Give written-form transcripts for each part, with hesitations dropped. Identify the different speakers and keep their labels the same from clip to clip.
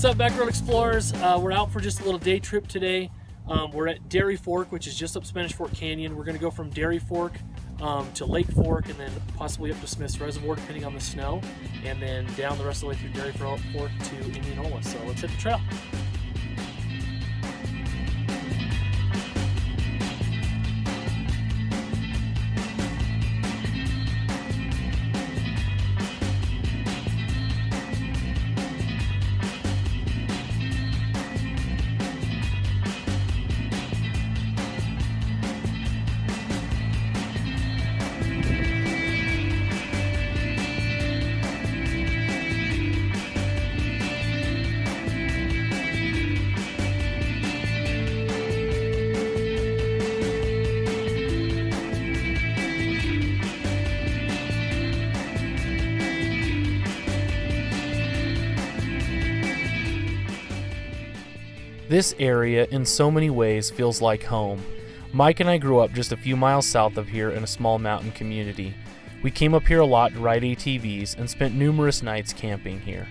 Speaker 1: up, Backroad Explorers? We're out for just a little day trip today. We're at Dairy Fork, which is just up Spanish Fork Canyon. We're going to go from Dairy Fork to Lake Fork, and then possibly up to Smith's Reservoir depending on the snow, and then down the rest of the way through Dairy Fork to Indianola. So let's hit the trail. This area in so many ways feels like home. Mike and I grew up just a few miles south of here in a small mountain community. We came up here a lot to ride ATVs and spent numerous nights camping here.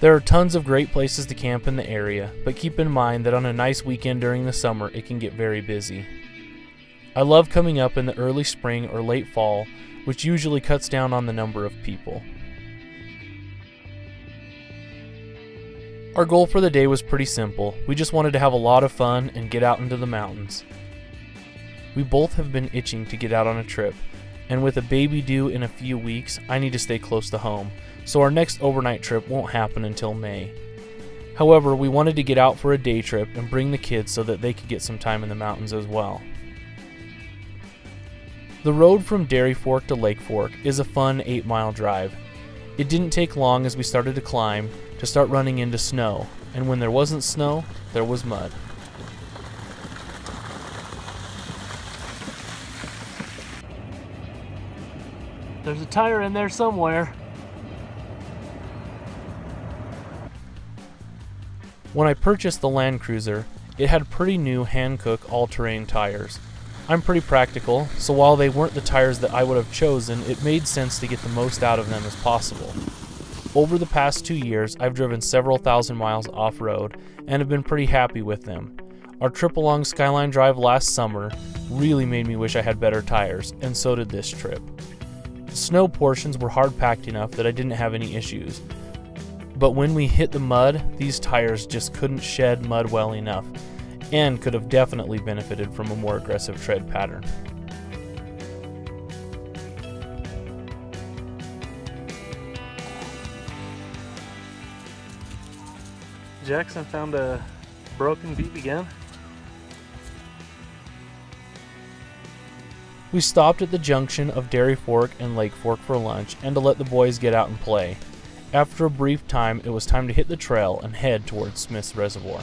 Speaker 1: There are tons of great places to camp in the area, but keep in mind that on a nice weekend during the summer it can get very busy. I love coming up in the early spring or late fall, which usually cuts down on the number of people. Our goal for the day was pretty simple. We just wanted to have a lot of fun and get out into the mountains. We both have been itching to get out on a trip, and with a baby due in a few weeks, I need to stay close to home, so our next overnight trip won't happen until May. However, we wanted to get out for a day trip and bring the kids so that they could get some time in the mountains as well. The road from Dairy Fork to Lake Fork is a fun 8-mile drive. It didn't take long as we started to climb to start running into snow, and when there wasn't snow, there was mud. There's a tire in there somewhere. When I purchased the Land Cruiser, it had pretty new Hankook all-terrain tires. I'm pretty practical, so while they weren't the tires that I would have chosen, it made sense to get the most out of them as possible. Over the past 2 years, I've driven several thousand miles off-road and have been pretty happy with them. Our trip along Skyline Drive last summer really made me wish I had better tires, and so did this trip. The snow portions were hard-packed enough that I didn't have any issues, but when we hit the mud, these tires just couldn't shed mud well enough, and could have definitely benefited from a more aggressive tread pattern.
Speaker 2: Jackson found a broken BB gun.
Speaker 1: We stopped at the junction of Dairy Fork and Lake Fork for lunch and to let the boys get out and play. After a brief time, it was time to hit the trail and head towards Smith's Reservoir.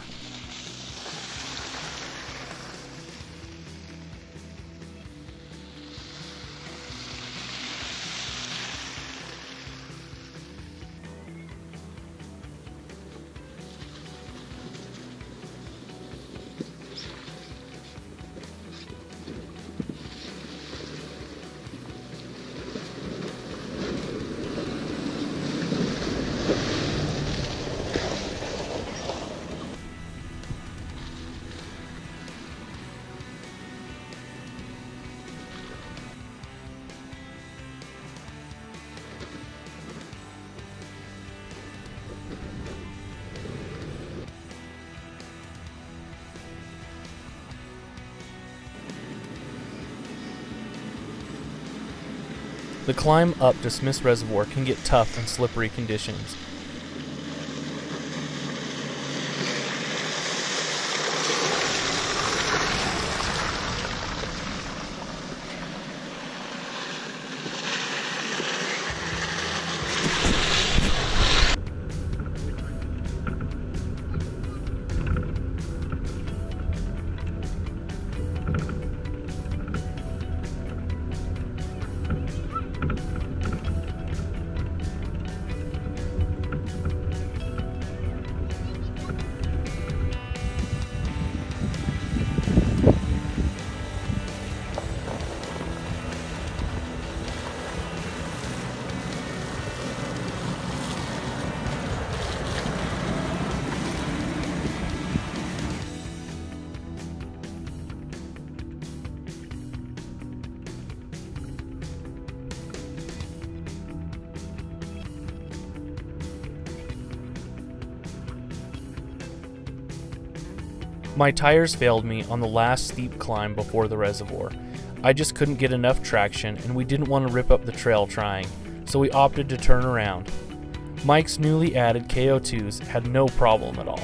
Speaker 1: The climb up to Smith's Reservoir can get tough in slippery conditions. My tires failed me on the last steep climb before the reservoir. I just couldn't get enough traction and we didn't want to rip up the trail trying, so we opted to turn around. Mike's newly added KO2s had no problem at all.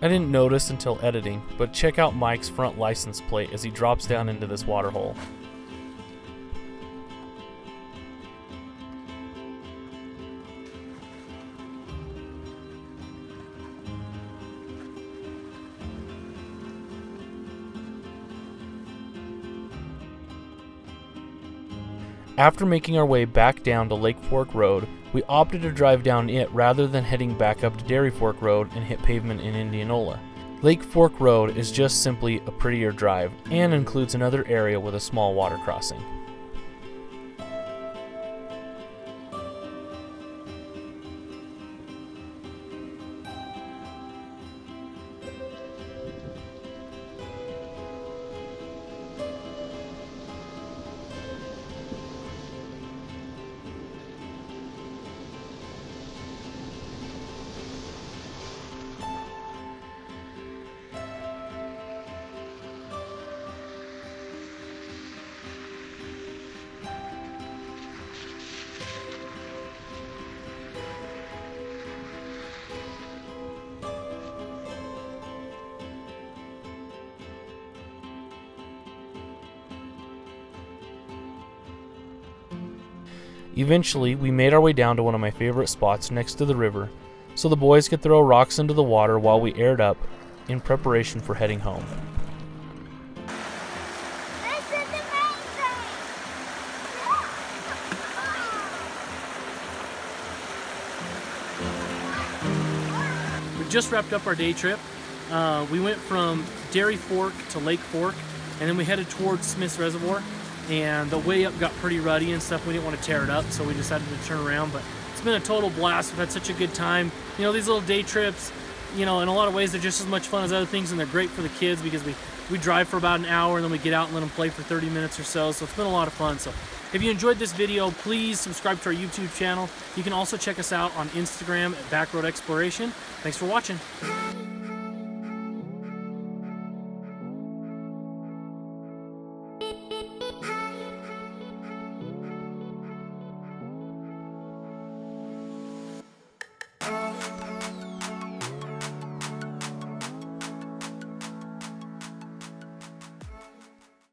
Speaker 1: I didn't notice until editing, but check out Mike's front license plate as he drops down into this water hole. After making our way back down to Lake Fork Road, we opted to drive down it rather than heading back up to Dairy Fork Road and hit pavement in Indianola. Lake Fork Road is just simply a prettier drive and includes another area with a small water crossing. Eventually, we made our way down to one of my favorite spots next to the river, so the boys could throw rocks into the water while we aired up in preparation for heading home.
Speaker 3: We just wrapped up our day trip. We went from Dairy Fork to Lake Fork, and then we headed towards Smith's Reservoir. And the way up got pretty ruddy and stuff. We didn't want to tear it up, so we decided to turn around. But it's been a total blast. We've had such a good time. You know, these little day trips, you know, in a lot of ways, they're just as much fun as other things, and they're great for the kids because we drive for about an hour, and then we get out and let them play for 30 minutes or so. So it's been a lot of fun. So if you enjoyed this video, please subscribe to our YouTube channel. You can also check us out on Instagram at Backroad Exploration. Thanks for watching.